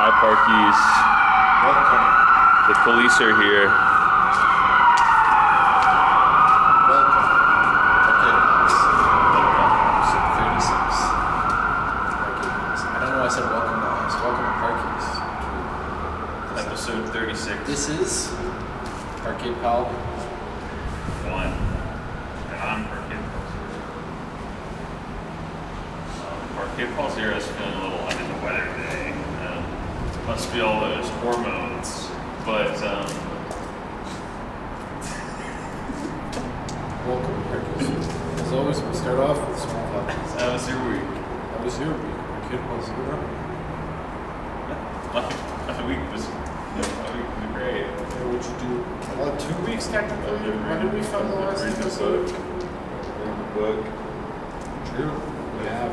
Hi, Parkies. Welcome. The police are here. Welcome. Okay, episode 36. Parkade. I don't know why I said welcome to us. Welcome to Parkies. Episode 36. This is Parkade Pal. One. And I'm Parkade Pal. Parkade Pal Zero is feeling a little under the weather today. Must be all those hormones. But, Welcome to Parkies. As always, we start off with small topics. how was your week? That was your week. Parkade Pal Zero. My week was great. Okay, what'd you do? Well, 2 weeks technically. When did we film the last episode? Reading the book. True. Yeah.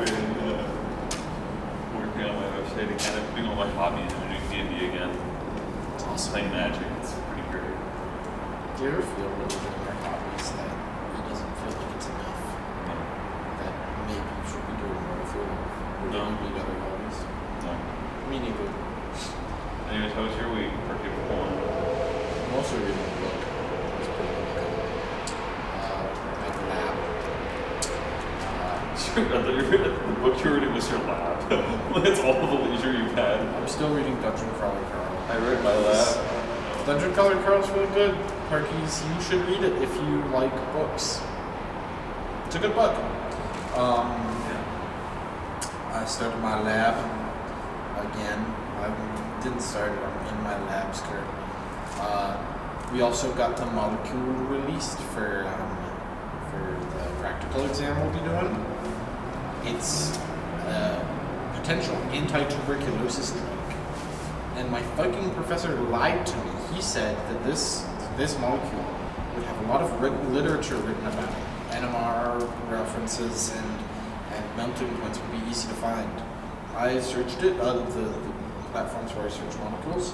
Working on my website again, doing all my hobbies and doing D&D again. It's awesome. Playing Magic, it's pretty great. Do you ever feel when you're doing your hobbies that it doesn't feel like it's enough? No. That maybe you should be doing more with your life? Or do No. you need other hobbies? No. Me neither. Anyways, how was your week? For people going? I'm also reading a book. It's pretty good. At the lab. I thought you were the book you were reading was your lab. That's all the leisure you've had. I'm still reading Dungeon Crawler Carl. I read my lab. Dungeon Crawler Carl's really good. Parkies, you should read it if you like books. It's a good book. I started my lab again. I didn't start it. I'm in my labs currently. We also got the molecule released for the practical exam we'll be doing. It's a potential anti-tuberculosis drug. And my fucking professor lied to me. He said that this molecule would have a lot of literature written about it. NMR references and melting points would be easy to find. I searched it out of the platforms where I search molecules.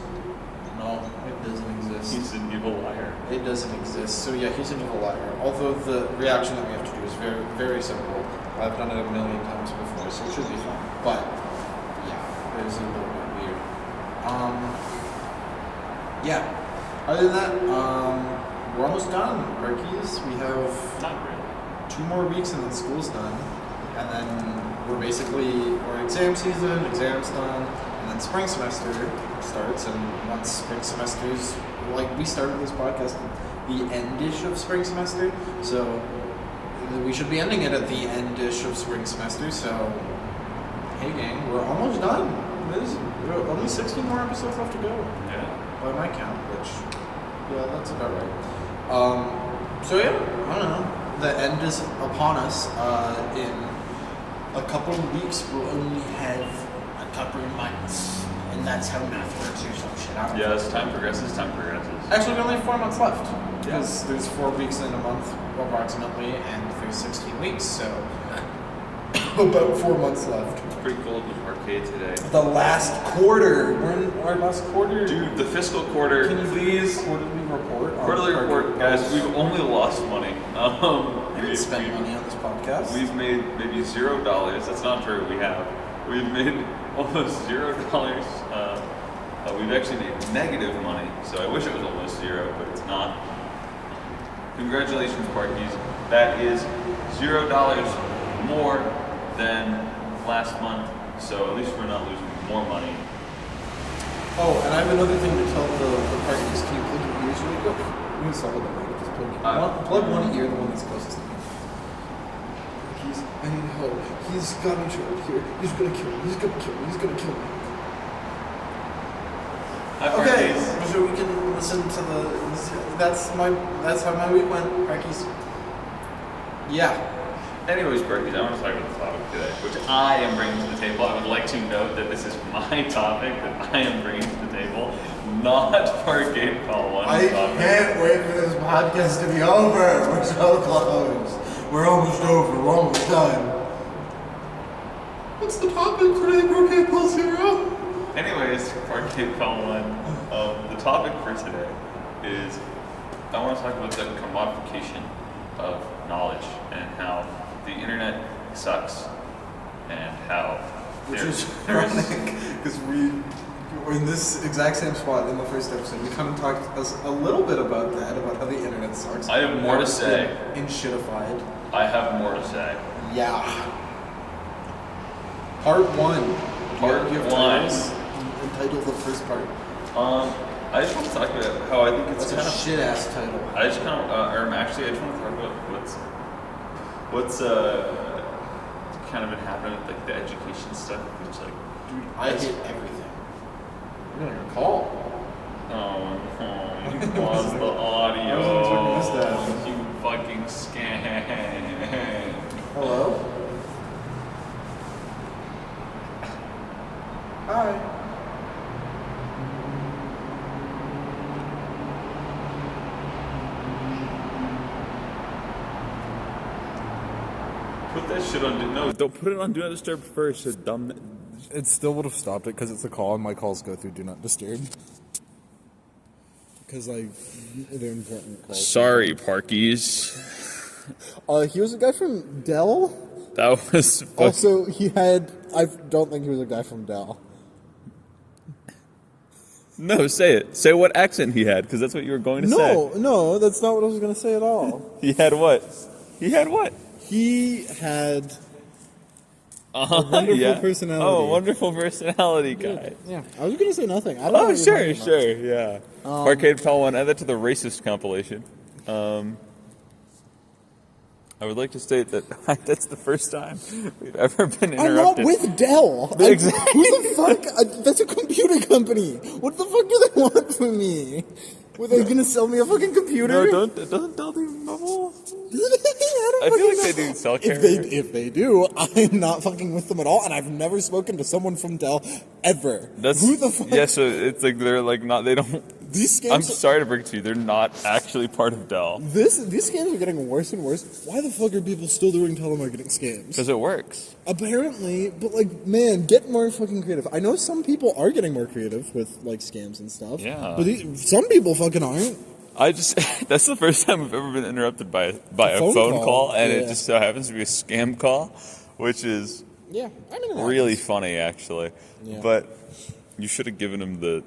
No, it doesn't exist. He's an evil liar. It doesn't exist. So yeah, he's an evil liar. Although the reaction that we have to do is very, very simple. I've done it a million times before, so it should be fun. But yeah, it is a little bit weird. Yeah. Other than that, we're almost done, Parkies. We have Not really. 2 more weeks and then school's done. And then we're exam season, exams done, and then spring semester starts. And once spring semester's, like we started this podcast at the end-ish of spring semester, so we should be ending it at the end-ish of spring semester. So, hey gang, we're almost done. There's only 16 more episodes left to go. Yeah. By my count, which, yeah, that's about right. So yeah, I don't know. The end is upon us. In a couple of weeks, we'll only have a couple of months, and that's how math works or some shit. I don't know. As time progresses, Actually, we only have 4 months left, because there's 4 weeks in a month, approximately, and there's 16 weeks, so about 4 months left. It's pretty cold in the Parkade today. The last quarter. We're in our last quarter. Dude, the fiscal quarter, Can you please. quarterly report? on Quarterly Parkade report, guys, Pals? we've only lost money. I didn't spend money on this podcast. We've made maybe $0. That's not true. We have. We've made almost $0. We've actually made negative money. So I wish it was almost 0, but it's not. Congratulations, Parkies. That is $0 more than last month. So at least we're not losing more money. Oh, and I have another thing to tell the Parkies. Can you plug your ears really quick? You can solve the mic. Just plug one ear, the one that's closest to me. I need help. He's got me trapped here. He's gonna kill me. He's gonna kill me. He's gonna kill me. Okay, so we can listen to that's how my week went, Parkies. Yeah. Anyways, Parkies, I want to talk about the topic today, which I am bringing to the table. I would like to note that this is my topic that I am bringing to the table, not Parkade Pal 1's I topic. can't wait for this podcast to be over. We're so close. We're almost over. We're almost done. What's the topic today, Parkade Pal Zero? Anyways, Parkade Pal 1, the topic for today is I want to talk about the commodification of knowledge and how the internet sucks and how Which is ironic, because we in this exact same spot in the first episode, we kind of talked a little bit about that, about how the internet sucks. I have more to say. In shitified. I have more to say. Yeah. Part 1. Part you have 1. Entitle the first part. I just want to talk about how I think it's That's kind a of shit ass title. I just kind of, or actually, I just want to talk about what's kind of been happening with like the education stuff, which like, dude, I hate everything. You're gonna call. Oh, you paused the audio. You fucking scam. Hello? Hi. Put that shit on. No, don't put it on Do Not Disturb first. It's dumb. It still would have stopped it because it's a call and my calls go through Do Not Disturb. Because they're important calls. Sorry, Parkies. He was a guy from Dell. That was Also, I don't think he was a guy from Dell. No, say it. Say what accent he had, because that's what you were going to say. No, that's not what I was going to say at all. He had what? He had what? He had a wonderful personality. Oh, wonderful personality guy. Yeah, I was going to say nothing. I don't know what you're talking about. Sure, yeah. Parkade Pal 1, add that to the racist compilation. I would like to state that that's the first time we've ever been interrupted. I'm not with Dell. Exactly. Who the fuck? That's a computer company. What the fuck do they want from me? Were they gonna sell me a fucking computer? No, doesn't Dell do mobile? I feel like they do cell carrier. If they do, I'm not fucking with them at all, and I've never spoken to someone from Dell ever. Who the fuck? Yeah, so it's like they're like not. They don't. These scams. I'm sorry to break it to you. They're not actually part of Dell. These scams are getting worse and worse. Why the fuck are people still doing telemarketing scams? Because it works. Apparently, but like, man, get more fucking creative. I know some people are getting more creative with like scams and stuff. Yeah. But some people fucking aren't. That's the first time I've ever been interrupted by a phone call, and it just so happens to be a scam call, which is really funny actually. Yeah. But you should have given him the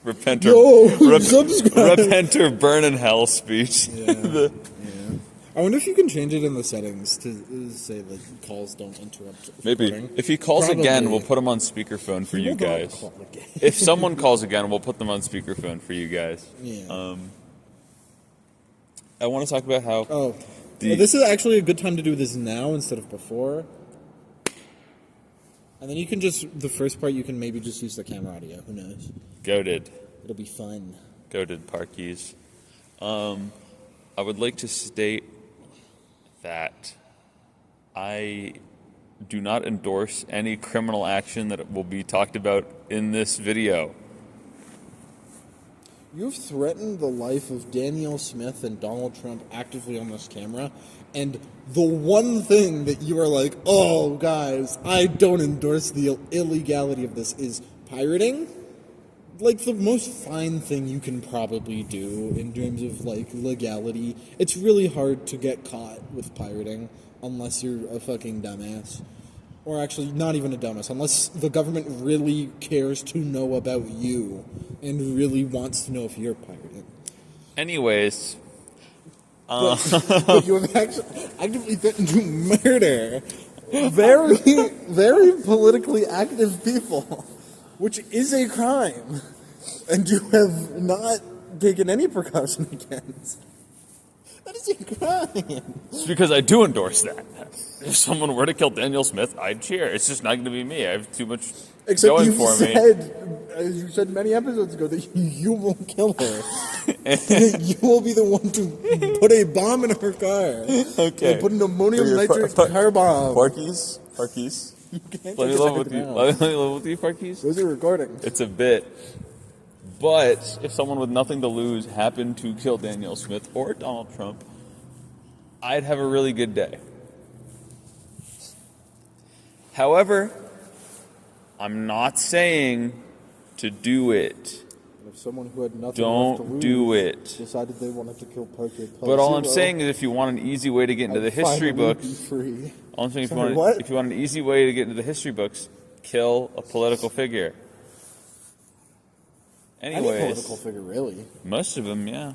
repenter, repenter, burn in hell speech. Yeah. I wonder if you can change it in the settings to say that calls don't interrupt. Maybe. Recording. If he calls again, we'll put him on speakerphone for you guys. If someone calls again, we'll put them on speakerphone for you guys. Yeah. I want to talk about how... this is actually a good time to do this now instead of before. And then you can the first part, you can maybe just use the camera audio. Who knows? Goated. It'll be fun. Goated Parkies. I would like to state that I do not endorse any criminal action that will be talked about in this video. You've threatened the life of Daniel Smith and Donald Trump actively on this camera, and the one thing that you are like, oh, guys, I don't endorse the illegality of this is pirating. Like, the most fine thing you can probably do in terms of, like, legality. It's really hard to get caught with pirating unless you're a fucking dumbass. Or actually, not even a dumbass, unless the government really cares to know about you and really wants to know if you're pirating. Anyways. But you have actively threatened to murder very, very politically active people. Which is a crime, and you have not taken any precaution against. That is a crime. It's because I do endorse that. If someone were to kill Daniel Smith, I'd cheer. It's just not going to be me. I have too much going for me. You said many episodes ago that you will kill her. You will be the one to put a bomb in her car. Okay. Put an ammonium nitrate car bomb. Parkies. Let me level with you, Parkies. Those are recording. It's a bit. But if someone with nothing to lose happened to kill Daniel Smith or Donald Trump, I'd have a really good day. However, I'm not saying to do it. If someone who had nothing left to lose Don't do it. decided they wanted to kill Parkade Pal, But all I'm saying is if you want an easy way to get into the history books... free. All I'm saying if you want an easy way to get into the history books, kill a political figure. Anyways, any political figure, really. Most of them, yeah.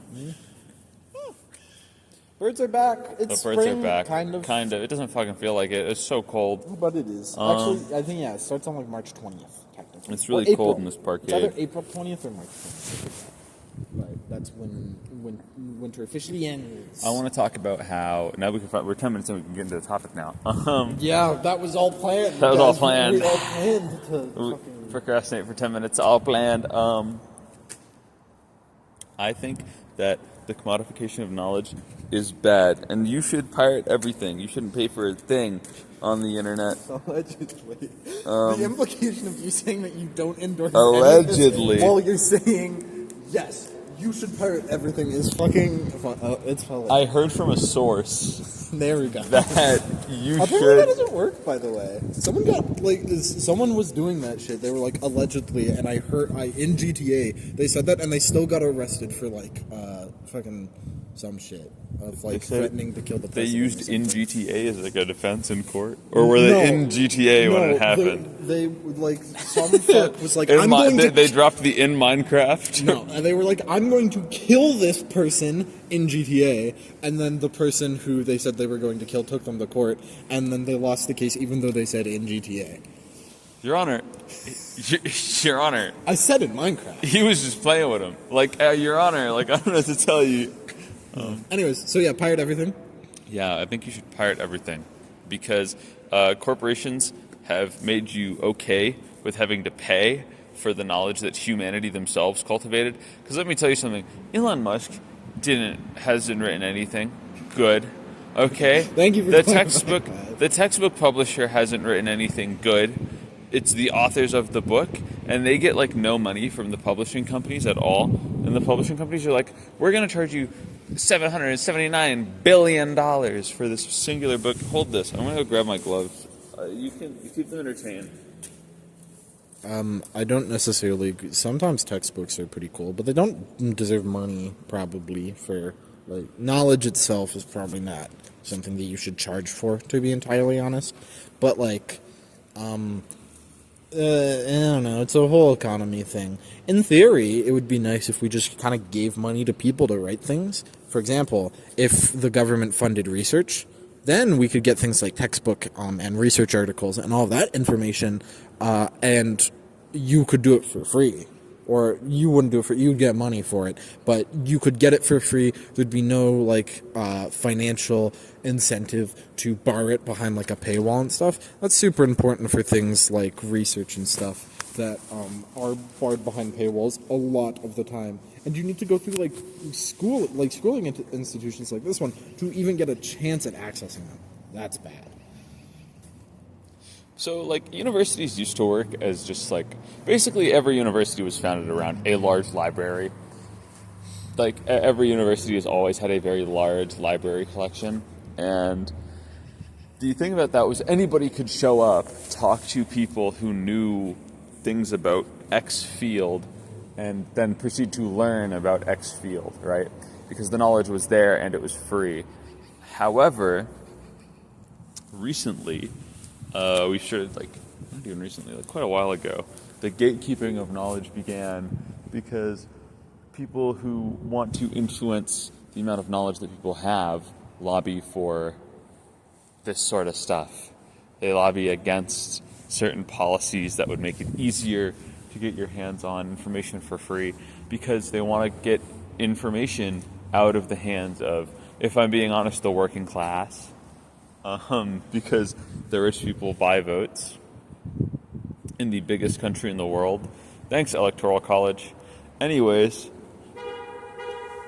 Birds are back. It's The birds spring, are back. kind of. It doesn't fucking feel like it. It's so cold. But it is. Actually, I think, it starts on like March 20th, technically. It's really cold in this It's either parkade. April 20th or March 20th. But that's when winter officially ends. I want to talk about how now we're 10 minutes in. We can get into the topic now. Yeah, that was all planned. That was all planned. We all planned to fucking... Procrastinate for 10 minutes, all planned. I think that the commodification of knowledge is bad, and you should pirate everything. You shouldn't pay for a thing on the internet. Allegedly. The implication of you saying that you don't endorse Allegedly. while you're saying, yes, you should pirate everything is fucking fun. It's fun. I heard from a source There we go. that you Apparently should. that doesn't work, by the way. Someone was doing that shit. They were like, allegedly, and in GTA, they said that, and they still got arrested for fucking some shit of like threatening to kill the They president. used in GTA as like a defense in court, or were they in GTA when it happened? They some fuck was like, I'm going to. They dropped the in Minecraft. No, and they were like, I'm going to kill this person in GTA, and then the person who they said they were going to kill took them to court, and then they lost the case even though they said in GTA. Your Honor, Your Honor. I said in Minecraft. He was just playing with him. Like, Your Honor, like, I don't know what to tell you. Anyways, so yeah, pirate everything. Yeah, I think you should pirate everything because corporations have made you okay with having to pay for the knowledge that humanity themselves cultivated. Because let me tell you something, Elon Musk hasn't written anything good. Okay, Thank you for the textbook publisher hasn't written anything good. It's the authors of the book, and they get like no money from the publishing companies at all. And the publishing companies are like, we're going to charge you $779 billion for this singular book. Hold this. I'm going to go grab my gloves. You keep them entertained. I don't necessarily. Sometimes textbooks are pretty cool, but they don't deserve money. Probably for knowledge itself is probably not something that you should charge for. To be entirely honest, but I don't know. It's a whole economy thing. In theory, it would be nice if we just kind of gave money to people to write things. For example, if the government funded research, then we could get things like textbook and research articles and all of that information, and you could do it for free. Or you wouldn't do it for, you'd get money for it, but you could get it for free. There'd be no financial incentive to bar it behind a paywall and stuff. That's super important for things like research and stuff that are barred behind paywalls a lot of the time. And you need to go through schooling institutions like this one to even get a chance at accessing them. That's bad. So, universities used to work as just, basically every university was founded around a large library. Every university has always had a very large library collection. And the thing about that was anybody could show up, talk to people who knew things about X field, and then proceed to learn about X field, right? Because the knowledge was there and it was free. However, recently, we started, not even recently, quite a while ago, the gatekeeping of knowledge began because people who want to influence the amount of knowledge that people have lobby for this sort of stuff. They lobby against certain policies that would make it easier to get your hands on information for free because they want to get information out of the hands of, if I'm being honest, the working class. Because the rich people buy votes in the biggest country in the world. Thanks, Electoral College. Anyways.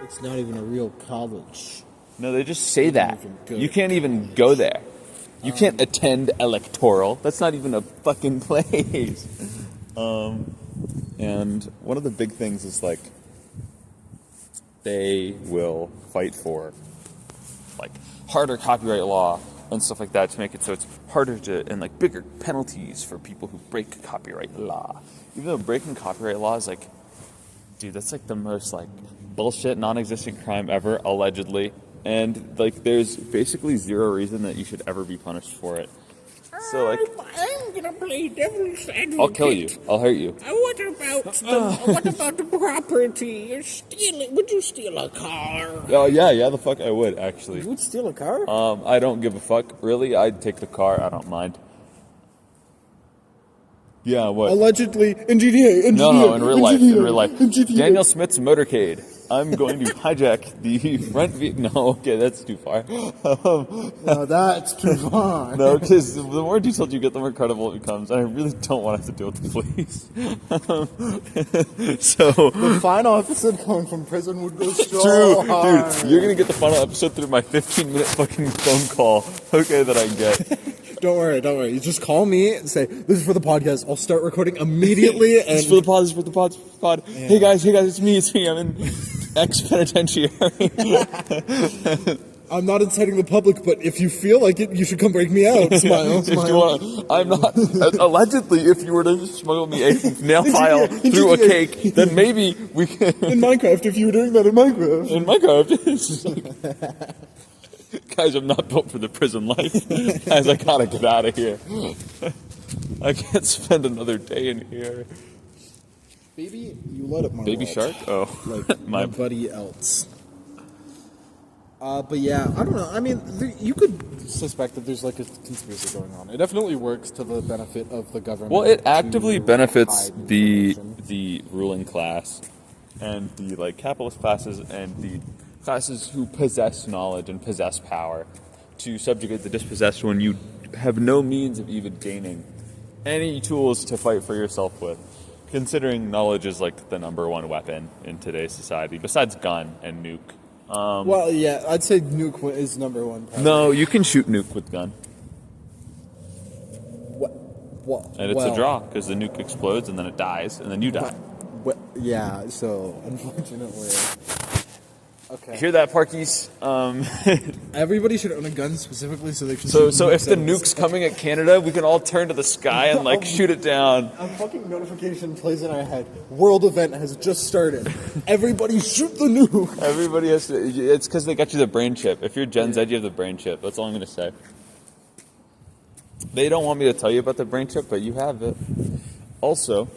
It's not even a real college. No, they just say that. You can't even go there. You can't attend Electoral. That's not even a fucking place. And one of the big things is, they will fight for, harder copyright law and stuff like that to make it so it's harder to, and bigger penalties for people who break copyright law. Even though breaking copyright law is dude, that's the most bullshit non-existent crime ever, allegedly. And there's basically zero reason that you should ever be punished for it. So I'm gonna play devil's advocate. I'll kill you. I'll hurt you. What about What about the property? You're stealing. Would you steal a car? Oh, yeah, the fuck I would, actually. You would steal a car? I don't give a fuck, really. I'd take the car, I don't mind. Yeah, what? Allegedly, in GTA, No, in real life. in GTA. Daniel Smith's motorcade. I'm going to hijack the front vehicle. No, okay, that's too far. No, that's too far. No, because the more detailed you get, the more credible it becomes. And I really don't want to have to deal with the police. So the final episode coming from prison would go so true, hard. dude. You're gonna get the final episode through my 15-minute fucking phone call. Okay, that I get. Don't worry. You just call me and say, this is for the podcast. I'll start recording immediately. And This is for the pod. Yeah. Hey guys, it's me. I'm in ex-penitentiary. I'm not inciting the public, but if you feel like it, you should come break me out. Smile. I'm not. Allegedly, if you were to smuggle me a nail file through a cake, then maybe we can. In Minecraft, if you were doing that in Minecraft. It's just like, guys, I'm not built for the prison life. Guys, I gotta get out of here. I can't spend another day in here. Baby, you light up my Baby world. shark? Oh. Like nobody else. But yeah, I don't know. I mean, you could suspect that there's like a conspiracy going on. It definitely works to the benefit of the government. Well, it actively benefits the ruling class and the like capitalist classes and the classes who possess knowledge and possess power to subjugate the dispossessed when you have no means of even gaining any tools to fight for yourself with. Considering knowledge is like the number one weapon in today's society, besides gun and nuke. Well, yeah, I'd say nuke is number one. Probably. No, you can shoot nuke with gun. And it's a draw, because the nuke explodes and then it dies, and then you die. Yeah, so, unfortunately. Okay. Hear that, Parkies? Everybody should own a gun specifically so they can So if the nuke's coming at Canada, we can all turn to the sky and, like, shoot it down. A fucking notification plays in our head. World event has just started. Everybody shoot the nuke! Everybody has to... It's because they got you the brain chip. If you're Gen Z, you have the brain chip. That's all I'm going to say. They don't want me to tell you about the brain chip, but you have it. Also,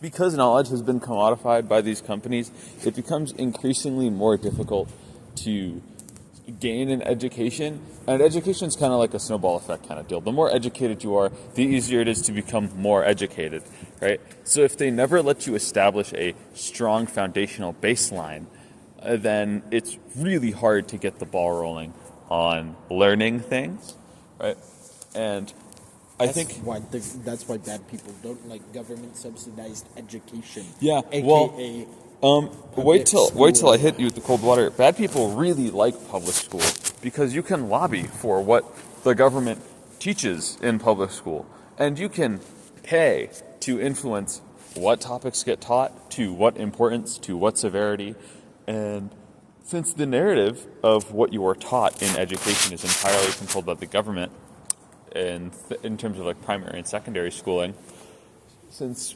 because knowledge has been commodified by these companies, it becomes increasingly more difficult to gain an education. And education is kind of like a snowball effect kind of deal. The more educated you are, the easier it is to become more educated, right? So if they never let you establish a strong foundational baseline, then it's really hard to get the ball rolling on learning things, right? And I think that's why bad people don't like government subsidized education. Yeah, AKA wait till I hit you with the cold water. Bad people really like public school because you can lobby for what the government teaches in public school, and you can pay to influence what topics get taught, to what importance, to what severity, and since the narrative of what you are taught in education is entirely controlled by the government, in terms of like primary and secondary schooling, since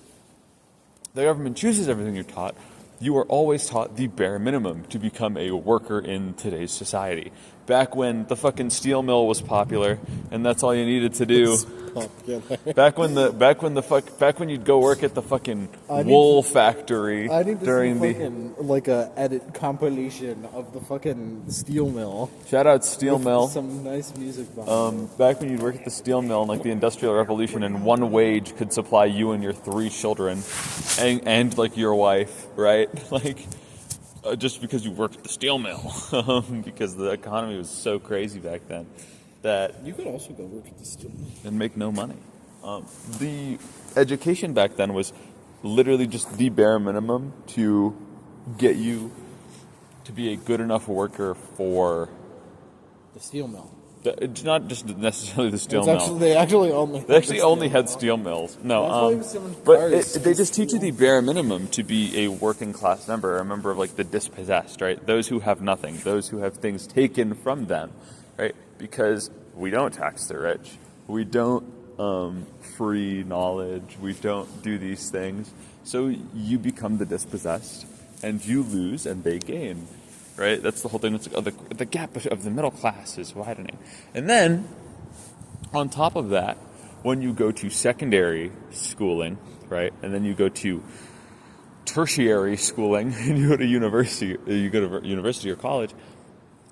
the government chooses everything you're taught, you are always taught the bare minimum to become a worker in today's society. Back when the fucking steel mill was popular, and that's all you needed to do. Back when you'd go work at the fucking wool factory during like a edit compilation of the fucking steel mill. Shout out steel mill. Some nice music behind back when you'd work at the steel mill in like the Industrial Revolution, and one wage could supply you and your 3 children, and like your wife, right? Like. Just because you worked at the steel mill, because the economy was so crazy back then that you could also go work at the steel mill and make no money. The education back then was literally just the bare minimum to get you to be a good enough worker for the steel mill. It's not just necessarily the steel mill. They actually only had steel mills. No, but they just teach you the bare minimum to be a working class member, a member of like the dispossessed, right? Those who have nothing, those who have things taken from them, right? Because we don't tax the rich, we don't free knowledge, we don't do these things. So you become the dispossessed, and you lose, and they gain. Right, that's the whole thing. It's like, the gap of the middle class is widening, and then on top of that, when you go to secondary schooling, right, and then you go to tertiary schooling, and you go to university or college,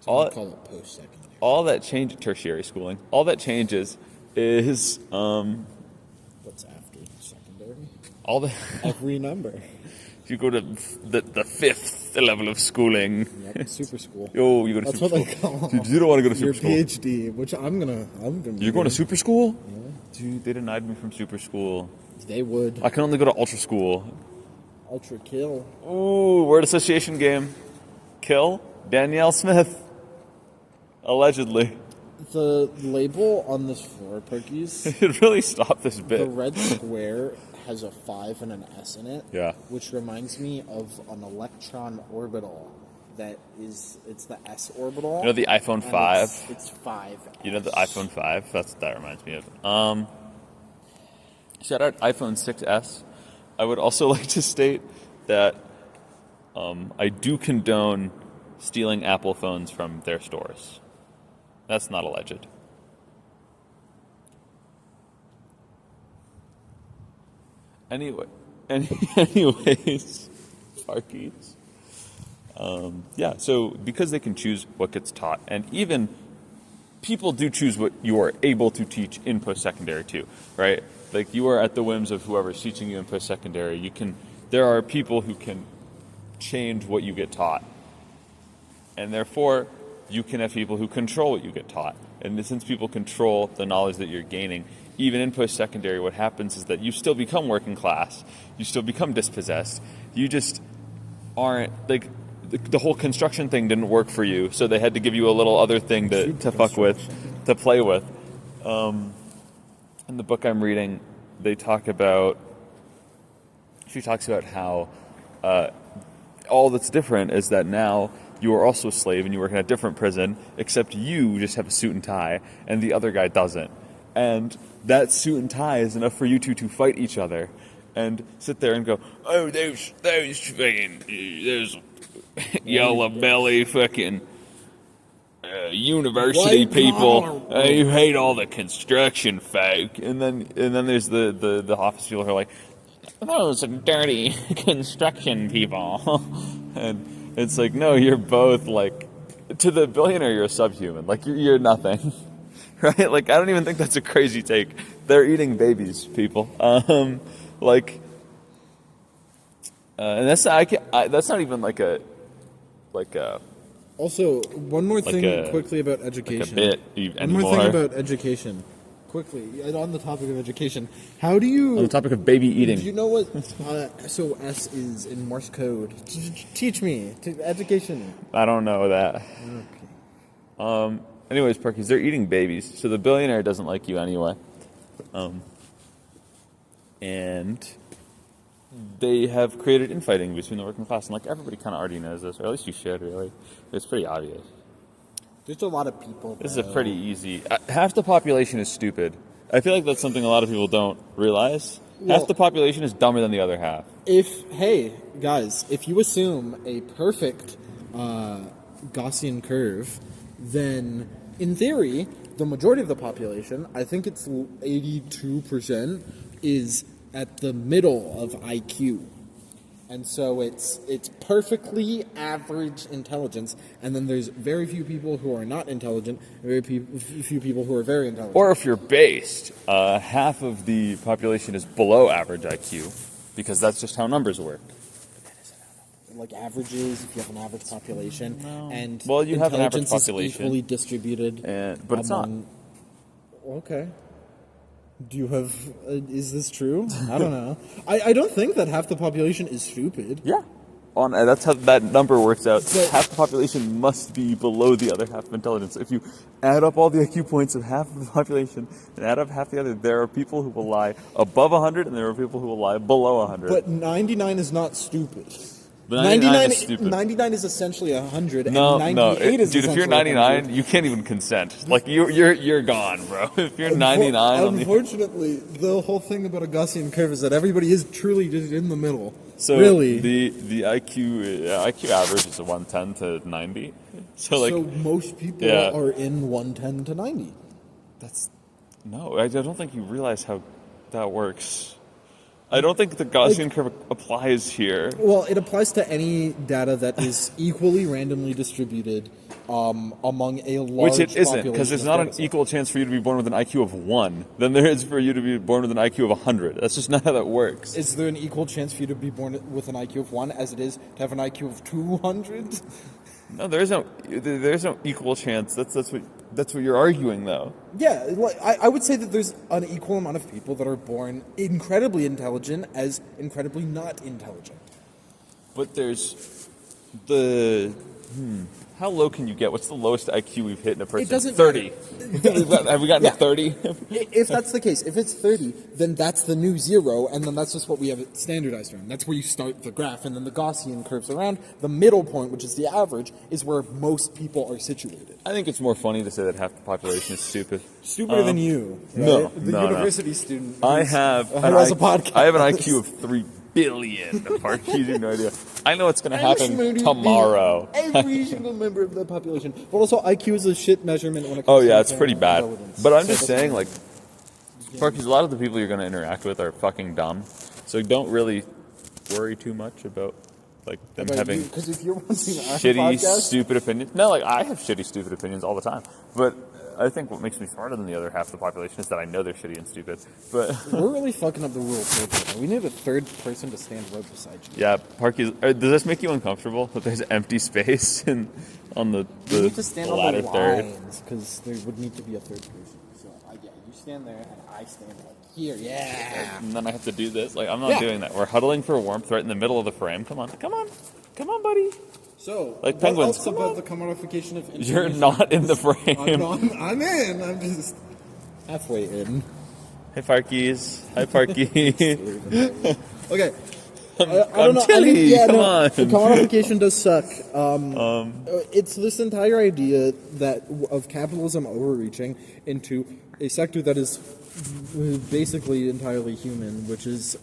Call it post-secondary. all that changes tertiary schooling. All that changes is What's after secondary? all the Every number. you go to the fifth level of schooling. Yep, super school. Oh, you go to That's super what they school. call Dude, you don't want to go to your super school. PhD, which I'm gonna. You're going to super school? Yeah. Dude, they denied me from super school. They would. I can only go to ultra school. Ultra kill. Ooh, word association game. Kill Danielle Smith. Allegedly. The label on this floor, Perkies, It really stopped this the bit. red square has a 5 and an S in it. Yeah. Which reminds me of an electron orbital it's the S orbital. You know the iPhone and 5? It's 5. You know the iPhone 5? That's what that reminds me of. Shout out iPhone 6S. I would also like to state that I do condone stealing Apple phones from their stores. That's not alleged. Anyways, Parkies. Yeah, so because they can choose what gets taught, and even people do choose what you are able to teach in post-secondary too, right? Like you are at the whims of whoever's teaching you in post-secondary. There are people who can change what you get taught, and therefore you can have people who control what you get taught. And since people control the knowledge that you're gaining, even in post-secondary, what happens is that you still become working class, you still become dispossessed. You just aren't like. The whole construction thing didn't work for you, so they had to give you a little other thing to fuck with, to play with. In the book I'm reading, she talks about how all that's different is that now you are also a slave and you work in a different prison, except you just have a suit and tie, and the other guy doesn't. And that suit and tie is enough for you two to fight each other and sit there and go, oh, those fucking, those yellow belly fucking university White people. collar. You hate all the construction folk, and then there's the office people who are like, those dirty construction people, and it's like, no, you're both like, to the billionaire you're a subhuman, like you're nothing, right? Like I don't even think that's a crazy take. They're eating babies, people. And that's not even like a. Also, one more thing quickly about education. Like a bit one more thing about education. Quickly, on the topic of education, how do you... On the topic of baby eating. Do you know what SOS is in Morse code? Teach me. Education. I don't know that. Okay. Anyways, Parkies, they're eating babies, so the billionaire doesn't like you anyway. And they have created infighting between the working class, and like everybody kind of already knows this, or at least you should, really. It's pretty obvious. There's a lot of people. This is a pretty easy. Half the population is stupid. I feel like that's something a lot of people don't realize. Half the population is dumber than the other half. Hey guys, if you assume a perfect Gaussian curve, then in theory, the majority of the population, I think it's 82%, is at the middle of IQ. And so it's perfectly average intelligence, and then there's very few people who are not intelligent, and few people who are very intelligent. Or if you're based, half of the population is below average IQ, because that's just how numbers work. Like averages, if you have an average population, and well, you have an average intelligence is population, equally distributed, but it's not. Okay. Do you have... is this true? I don't know. I don't think that half the population is stupid. Yeah. That's how that number works out. But half the population must be below the other half of intelligence. If you add up all the IQ points of half of the population and add up half the other, there are people who will lie above 100 and there are people who will lie below 100. But 99 is not stupid. But 99 is stupid. 99 is essentially 100, no, and 98 is dude, if you're 99, 100. you can't even consent. Like, you're gone, bro. If you're 99... Unfortunately, the whole thing about a Gaussian curve is that everybody is truly just in the middle. So really. The IQ average is a 110 to 90. So most people are in 110 to 90. That's No, I don't think you realize how that works. I don't think the Gaussian curve applies here. Well, it applies to any data that is equally randomly distributed among a large Which it isn't, population because there's of not an data equal chance for you to be born with an IQ of 1 than there is for you to be born with an IQ of 100. That's just not how that works. Is there an equal chance for you to be born with an IQ of 1 as it is to have an IQ of 200? No, there's no equal chance. That's what you're arguing, though. Yeah, I would say that there's an equal amount of people that are born incredibly intelligent as incredibly not intelligent. But there's the... How low can you get? What's the lowest IQ we've hit in a person? It doesn't 30. Have we gotten to 30? If that's the case, if it's 30, then that's the new 0, and then that's just what we have it standardized around. That's where you start the graph, and then the Gaussian curves around. The middle point, which is the average, is where most people are situated. I think it's more funny to say that half the population is stupid. Stupider than you. Right? No, the university student. I have who has a podcast. I have an IQ of 3 billion. Parkade, you have no idea. I know what's going to happen tomorrow. Every single member of the population. But also, IQ is a shit measurement when it comes to it's pretty bad. intelligence. But I'm just saying, like, Parkade, a lot of the people you're going to interact with are fucking dumb. So don't really worry too much about, like, them having Because if you're watching our shitty, podcast, stupid opinions. No, like, I have shitty, stupid opinions all the time. But I think what makes me smarter than the other half of the population is that I know they're shitty and stupid. But we're really fucking up the rules here. We need a third person to stand right beside you. yeah, Parkade, does this make you uncomfortable that there's empty space on the You need to stand on latter the third? lines, because there would need to be a third person. So, you stand there, and I stand like here. Yeah. And then I have to do this. Like, I'm not doing that. We're huddling for warmth right in the middle of the frame. Come on, buddy. So, Like penguins, what else about the commodification of information? You're not in the frame. I'm in. I'm just halfway in. Hey, Parkies. Hi, Parkies. Okay. I'm chilly. Come on. The commodification does suck. It's this entire idea of capitalism overreaching into a sector that is basically entirely human, which is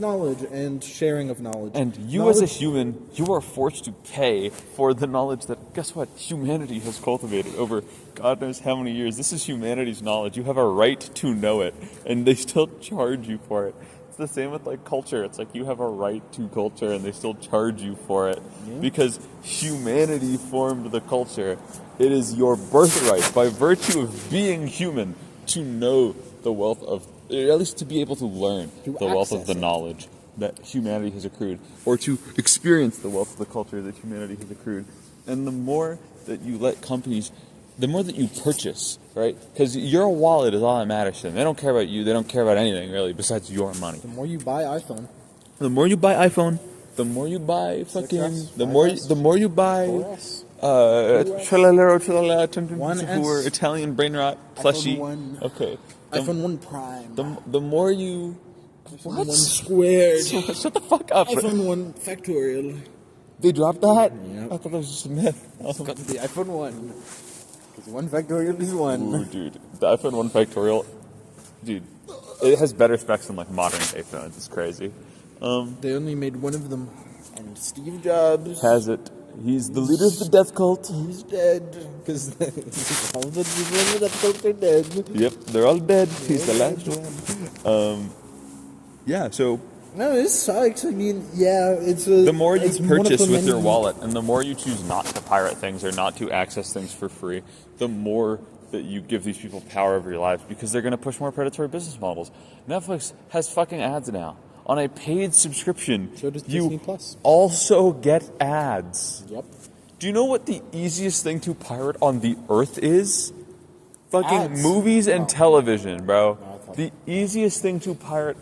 knowledge and sharing of knowledge. And you, as a human, you are forced to pay for the knowledge that, guess what, humanity has cultivated over God knows how many years. This is humanity's knowledge. You have a right to know it, and they still charge you for it. It's the same with, like, culture. It's like you have a right to culture, and they still charge you for it. Yeah. Because humanity formed the culture. It is your birthright, by virtue of being human, to know the wealth of, or at least to be able to learn the wealth of the knowledge that humanity has accrued, or to experience the wealth of the culture that humanity has accrued. And the more that you let companies, the more that you purchase, right? Because your wallet is all that matters to them. They don't care about you. They don't care about anything, really, besides your money. The more you buy iPhone. The more you buy iPhone, the more you buy fucking, the more you buy... who were Italian brain rot plushie. Okay. iPhone 1 Prime. The more you... iPhone 1 squared. Shut the fuck up. iPhone 1 factorial. They dropped that? Yep. I thought that was just a myth. It's got to be iPhone 1. Because 1 factorial is 1. Ooh, dude. The iPhone 1 factorial... Dude. It has better specs than, like, modern iPhones. It's crazy. They only made one of them. And Steve Jobs... has it. He's the leader of the death cult. He's dead. Because all the people in the death cult are dead. Yep, they're all dead. He's the last one. Yeah, so... No, it sucks. I mean, yeah, it's a... The more you purchase with your wallet, and the more you choose not to pirate things or not to access things for free, the more that you give these people power over your lives, because they're going to push more predatory business models. Netflix has fucking ads now. On a paid subscription, so does Disney Plus. Also get ads. Yep. Do you know what the easiest thing to pirate on the earth is? Fucking ads. Movies and television, bro. The easiest thing to pirate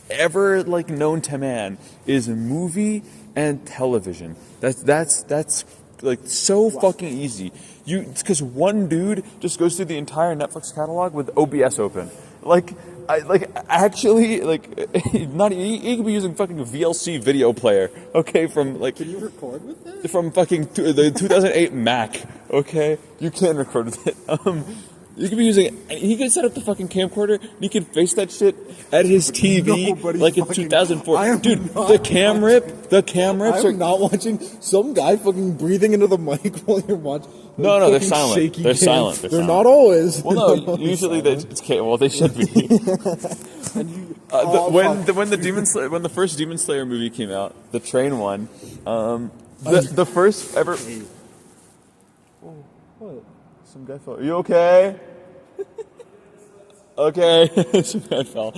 ever, like, known to man is movie and television. That's like so fucking easy. It's because one dude just goes through the entire Netflix catalog with OBS open. Actually, not he could be using fucking a VLC video player, okay, from, like... Can you record with that? From fucking the 2008 Mac, okay? You can record with it. You could be using... He could set up the fucking camcorder, and he could face that shit at his TV, like in 2004. Dude, the cam rips I'm not watching some guy fucking breathing into the mic while you're watching... No, they're fucking silent. shaky They're cam. silent. They're silent. not always. Well, no, usually it's okay. Well, they should be. When the first Demon Slayer movie came out, the train one, the first ever. Oh, what? Some guy fell. Are you okay? Okay, some guy fell.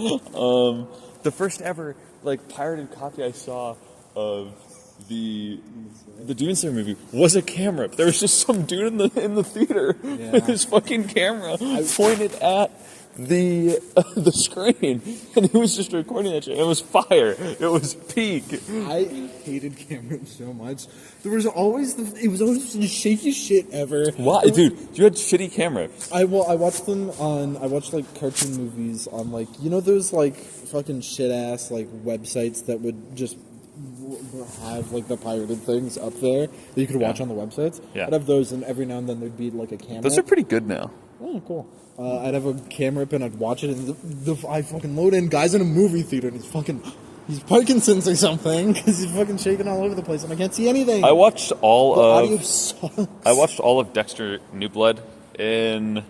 The first ever pirated copy I saw of the Demon Slayer movie was a camera. There was just some dude in the theater with his fucking camera pointed at the screen, and he was just recording that shit. It was fire. It was peak. I hated cameras so much. There was always it was always the shakiest shit ever. Why, dude? You had shitty cameras. I watched them on. I watched cartoon movies on those fucking shit ass websites that would just have the pirated things up there that you could watch on the websites. Yeah. I'd have those, and every now and then there'd be a camera. Those are pretty good now. Oh, cool. I'd have a camera up and I'd watch it, and I fucking load in guys in a movie theater, and he's Parkinson's or something because he's fucking shaking all over the place, and I can't see anything. I watched audio sucks. I watched all of Dexter New Blood in.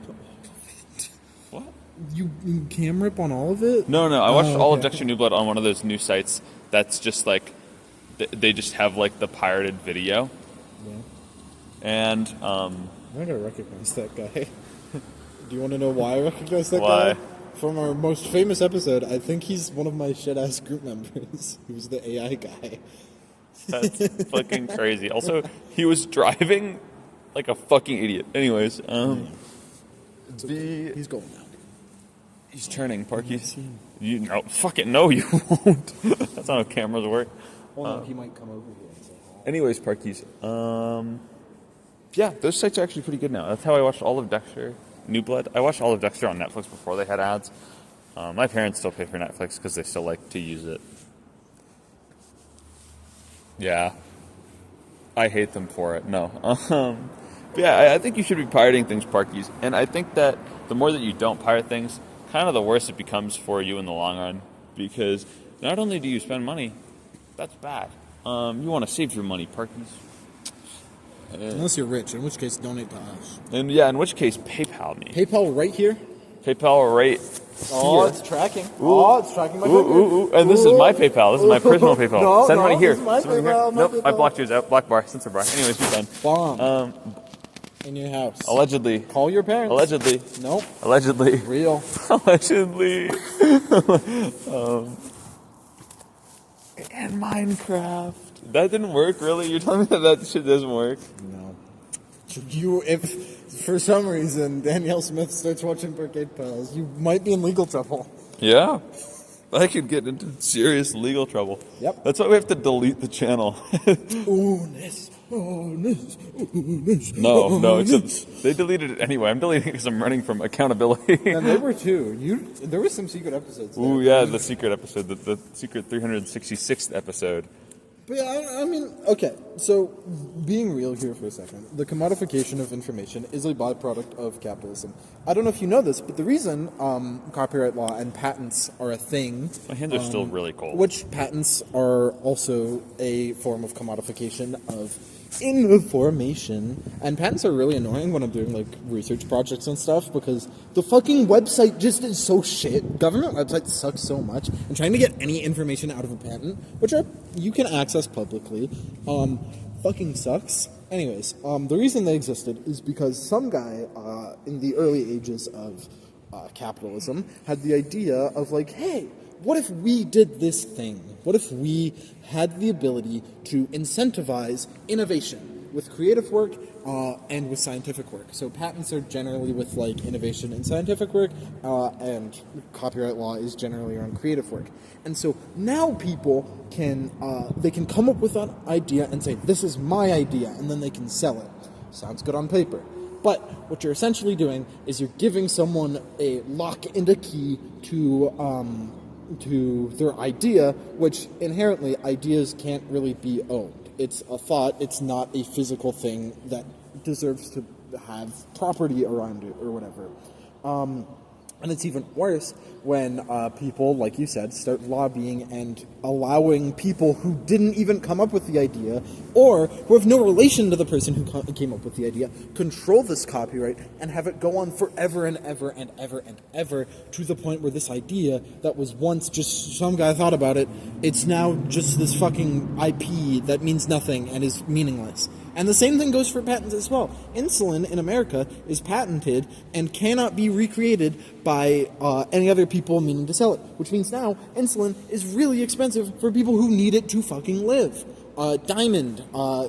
What? You camera up on all of it? No. I watched all of Dexter New Blood on one of those new sites that's just they just have the pirated video. Yeah. And I'm gonna recognize that guy. Do you want to know why I recognize that Why? guy? From our most famous episode, I think he's one of my shit-ass group members. He was the AI guy. That's fucking crazy. Also, he was driving like a fucking idiot. Anyways, He's going now. He's turning, Parkies. You no, fucking no, you won't. That's not how cameras work. Well, no, he might come over here and say hi. Anyways, Parkies. Yeah, those sites are actually pretty good now. That's how I watched all of Dexter New Blood. I watched all of Dexter on Netflix before they had ads. My parents still pay for Netflix because they still like to use it. Yeah. I hate them for it. No. But yeah, I think you should be pirating things, Parkies. And I think that the more that you don't pirate things, kind of the worse it becomes for you in the long run. Because not only do you spend money, that's bad. You want to save your money, Parkies. Unless you're rich, in which case donate to us. And yeah, in which case PayPal me. PayPal right here? PayPal right Oh, here. it's tracking. Ooh. Oh, it's tracking my finger. And this is my PayPal. This is my personal PayPal. No, Send money here. this is my Send money PayPal, here. my Nope, I PayPal. blocked yours out. Black bar, censor bar. Anyways, you're done. Bomb. In your house. Allegedly. Call your parents. Allegedly. Nope. Allegedly. Real. Allegedly. And Minecraft. That didn't work, really? You're telling me that shit doesn't work? No. If for some reason Danielle Smith starts watching Parkade Pals, you might be in legal trouble. Yeah. I could get into serious legal trouble. Yep. That's why we have to delete the channel. Ooness. No, except they deleted it anyway. I'm deleting it because I'm running from accountability. And they were too. There were some secret episodes there. Ooh, yeah, the secret episode, the secret 366th episode. But yeah, I mean, okay, so being real here for a second, the commodification of information is a byproduct of capitalism. I don't know if you know this, but the reason copyright law and patents are a thing... My hands are still really cold. Which patents are also a form of commodification of information. And patents are really annoying when I'm doing, like, research projects and stuff, because the fucking website just is so shit. Government websites suck so much, and trying to get any information out of a patent, which you can access publicly, fucking sucks. Anyways, the reason they existed is because some guy in the early ages of capitalism had the idea of, like, hey, what if we did this thing? What if we had the ability to incentivize innovation with creative work and with scientific work? So patents are generally with, like, innovation and scientific work, and copyright law is generally around creative work. And so now people can they can come up with an idea and say, this is my idea, and then they can sell it. Sounds good on paper. But what you're essentially doing is you're giving someone a lock and a key to their idea, which inherently ideas can't really be owned. It's a thought, it's not a physical thing that deserves to have property around it or whatever. And it's even worse when people, like you said, start lobbying and allowing people who didn't even come up with the idea or who have no relation to the person who came up with the idea control this copyright and have it go on forever and ever and ever and ever to the point where this idea that was once just some guy thought about it, it's now just this fucking IP that means nothing and is meaningless. And the same thing goes for patents as well. Insulin in America is patented and cannot be recreated by any other people meaning to sell it. Which means now insulin is really expensive for people who need it to fucking live. Diamond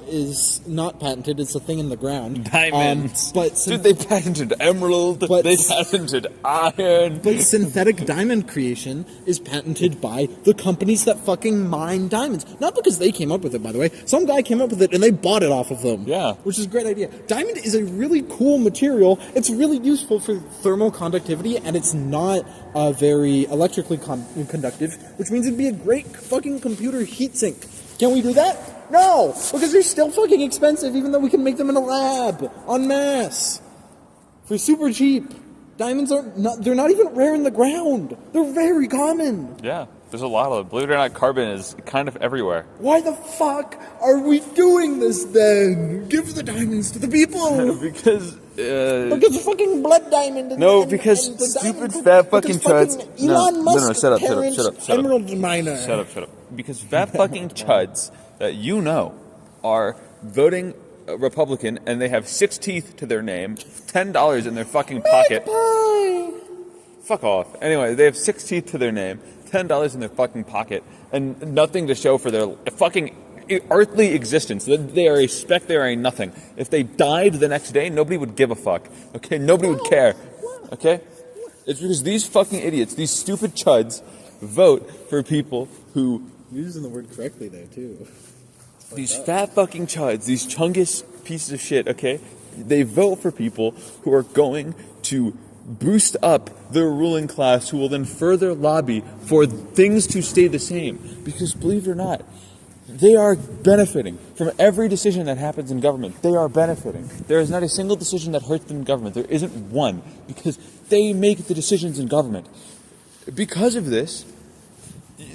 is not patented. It's a thing in the ground. Diamonds. Dude, they patented emerald. They patented iron. But synthetic diamond creation is patented by the companies that fucking mine diamonds. Not because they came up with it, by the way. Some guy came up with it and they bought it off of them. Yeah. Which is a great idea. Diamond is a really cool material. It's really useful for thermal conductivity, and it's not very electrically conductive, which means it'd be a great fucking computer heatsink. Can we do that? No! Because they're still fucking expensive, even though we can make them in a lab, en masse, for super cheap. Diamonds they're not even rare in the ground. They're very common. Yeah, there's a lot of them. Believe it or not, carbon is kind of everywhere. Why the fuck are we doing this then? Give the diamonds to the people! Because because fucking blood diamond and because and the stupid diamond, fat fucking chuds. Elon Musk Shut up. emerald miner. Shut up. Because fat fucking chuds that you know are voting Republican and they have 6 teeth to their name, $10 in their fucking pocket. Fuck off. Anyway, they have 6 teeth to their name, $10 in their fucking pocket, and nothing to show for their fucking earthly existence. They are a speck, they are a nothing. If they died the next day, nobody would give a fuck. Okay? Nobody would care. Okay? It's because these fucking idiots, these stupid chuds, vote for people who... You're using the word correctly there, too. These fat fucking chuds, these chungus pieces of shit, okay? They vote for people who are going to boost up the ruling class, who will then further lobby for things to stay the same. Because believe it or not, they are benefiting from every decision that happens in government. They are benefiting. There is not a single decision that hurts them in government. There isn't one. Because they make the decisions in government. Because of this,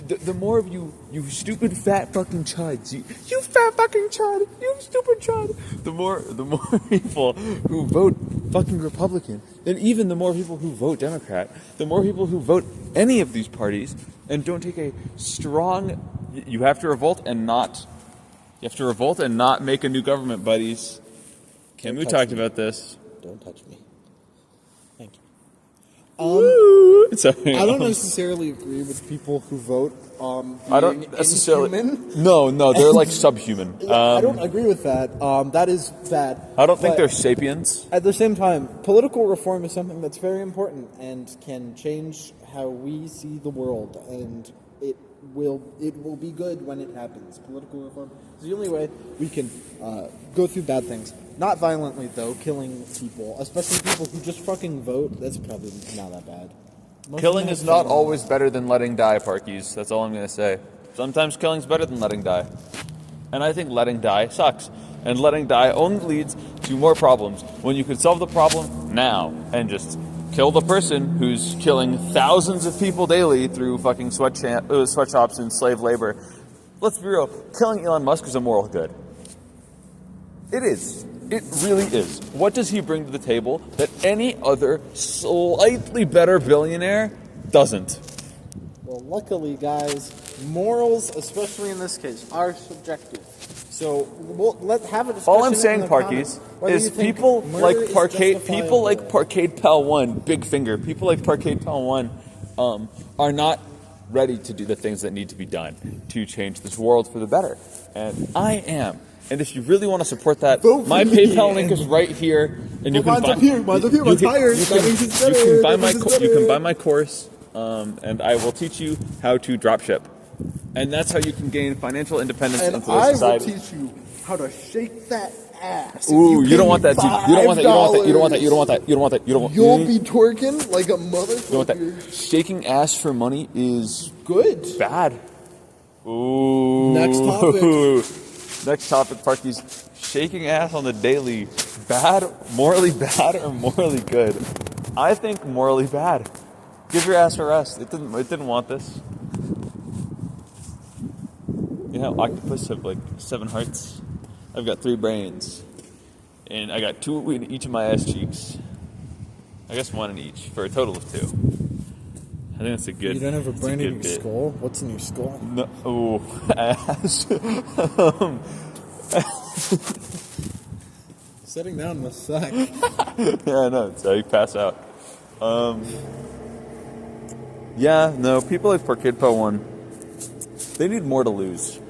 the more of you stupid fat fucking chuds, you fat fucking chud, you stupid chud, the more people who vote fucking Republican, and even the more people who vote Democrat, the more people who vote any of these parties and don't take a strong, you have to revolt and not make a new government, buddies. Camus talked about this. Don't touch me. Thank you. Sorry. I don't necessarily agree with people who vote I don't necessarily. inhuman. No, they're like subhuman. I don't agree with that. That is bad. I don't think they're sapiens. At the same time, political reform is something that's very important and can change how we see the world, and it will be good when it happens. Political reform is the only way we can go through bad things. Not violently, though, killing people, especially people who just fucking vote. That's probably not that bad. Killing is not always better than letting die, Parkies. That's all I'm going to say. Sometimes killing's better than letting die. And I think letting die sucks. And letting die only leads to more problems when you could solve the problem now and just kill the person who's killing thousands of people daily through fucking sweatshops and slave labor. Let's be real. Killing Elon Musk is a moral good. It is. It really is. What does he bring to the table that any other slightly better billionaire doesn't? Well, luckily, guys, morals, especially in this case, are subjective. So let's have a discussion. All I'm saying, Parkies, is people like Parkade Pal 1, Big Finger, people like Parkade Pal 1 are not ready to do the things that need to be done to change this world for the better. And I am. And if you really want to support that, my PayPal link is right here, and you can buy. You can buy my course, and I will teach you how to dropship, and that's how you can gain financial independence in today's society. I will teach you how to shake that ass. Ooh, you don't want that, dude. You don't want that. You don't want that. You don't want that. You don't want that. You don't want that. You'll be twerking like a motherfucker. You don't want that. Shaking ass for money is good. Bad. Ooh. Next topic. Next topic, Parkies. Shaking ass on the daily. Bad, morally bad, or morally good? I think morally bad. Give your ass a rest. It didn't want this. You know, octopus have like 7 hearts. I've got 3 brains. And I got 2 in each of my ass cheeks. I guess 1 in each, for a total of 2. I think that's a good. You don't have a brain in your skull? What's in your skull? No, ass. Sitting down in the sack. Yeah, I know. So you pass out. Yeah, no, people like Parkade Pal 1, they need more to lose.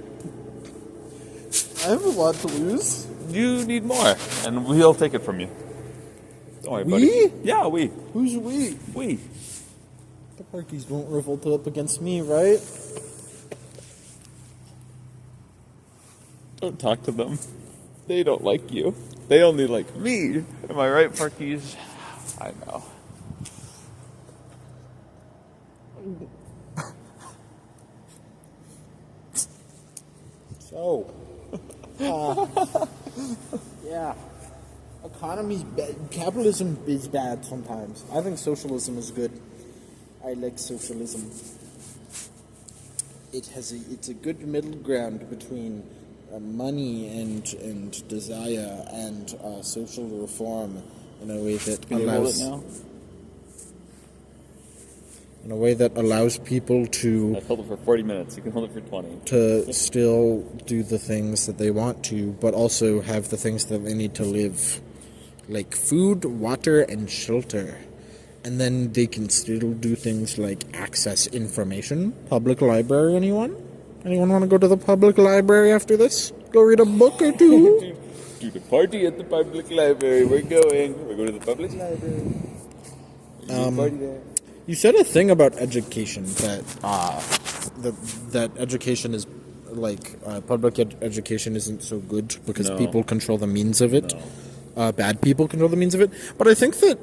I have a lot to lose. You need more, and we'll take it from you. Don't worry, buddy. We? Yeah, we. Who's we? We. The Parkies won't revolt up against me, right? Don't talk to them. They don't like you. They only like me. Am I right, Parkies? I know. So, yeah, economy's bad. Capitalism is bad sometimes. I think socialism is good. I like socialism. It's a good middle ground between money and desire and social reform in a way that Can you hold it now? In a way that allows people to I've held it for 40 minutes. You can hold it for 20. to still do the things that they want to, but also have the things that they need to live, like food, water, and shelter. And then they can still do things like access information. Public library, anyone? Anyone want to go to the public library after this? Go read a book or two? Do the party at the public library. We're going to the public library. Party there. You said a thing about education that that education is like public education isn't so good because No. people control the means of it. Bad people control the means of it. But I think that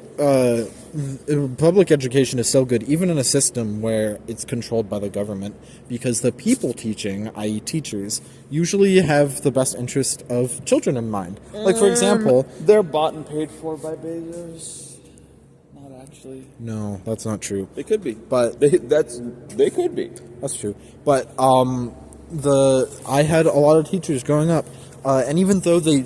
public education is still good, even in a system where it's controlled by the government, because the people teaching, i.e. teachers, usually have the best interest of children in mind. Like, for example... They're bought and paid for by Bezos. Not actually. No, that's not true. They could be. But They could be. That's true. But I had a lot of teachers growing up, and even though the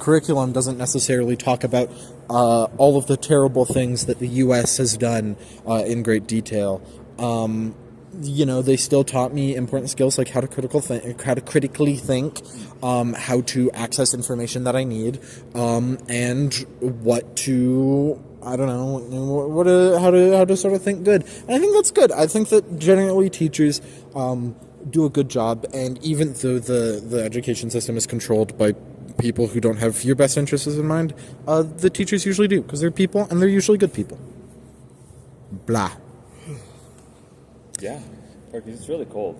curriculum doesn't necessarily talk about all of the terrible things that the U.S. has done in great detail. They still taught me important skills like how to critically think, how to access information that I need, and what to. I don't know how to sort of think good. And I think that's good. I think that generally teachers do a good job, and even though the education system is controlled by people who don't have your best interests in mind, the teachers usually do, because they're people, and they're usually good people. Blah. Yeah. Parky, it's really cold.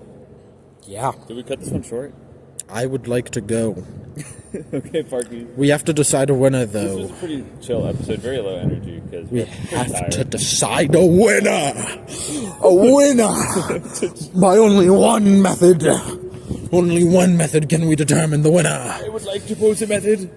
Yeah. Did we cut this one short? I would like to go. Okay, Parky. We have to decide a winner, though. This was a pretty chill episode, very low energy, because We have to decide a winner! A winner! By only one method. Only one method can we determine the winner. I would like to pose a method.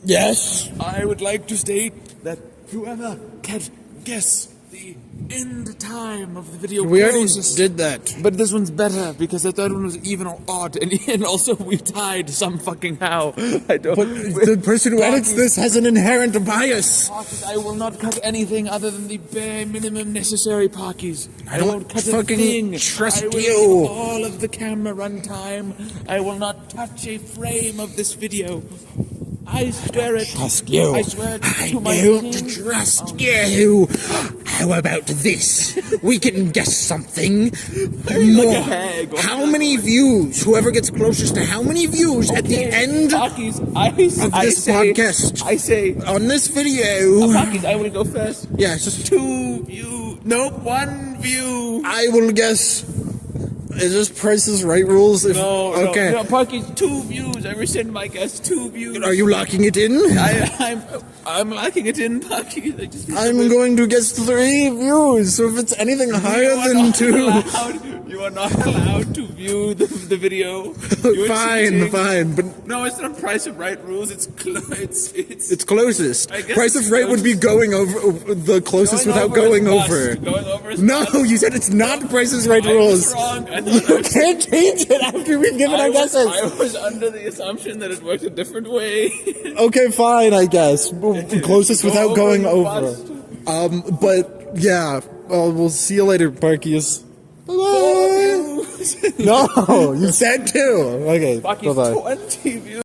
Yes? I would like to state that whoever can guess the end time of the video We already closest. did that. But this one's better because the third one was even or odd, and also we tied some fucking how. I don't. But the person who edits this has an inherent bias. Parkies, I will not cut anything other than the bare minimum necessary, Parkies. I don't won't cut fucking a thing. trust I will you. give all of the camera runtime. I will not touch a frame of this video. I swear it. Trust you. I swear it I to my don't king. trust you. How about this? We can guess something more. hag. How many views? Whoever gets closest to how many views at the end Parkies, of this podcast I say, on this video. Parkies, I will go first. Yeah, it's just 2 view. Nope, 1 view. I will guess. Is this Price is Right rules? Okay. No, Parkies, 2 views. I rescind my guess. 2 views. Are you locking it in? I'm locking it in, Parkies. I'm going to guess 3 views. So if it's anything higher than 2, You are not allowed to view the video. Fine, but no, it's not Price of Right rules. It's closest. Price of Right would be going over the closest going without going over. Going over is No, must. you said it's not Price is Right I rules. was wrong. You can't change it after we've given our guesses. I was under the assumption that it worked a different way. Okay, fine, I guess. Closest without going over. Must. But yeah, we'll see you later, Parkies. Bye-bye. No, you said 2. Okay, Fucking bye-bye. 20 views.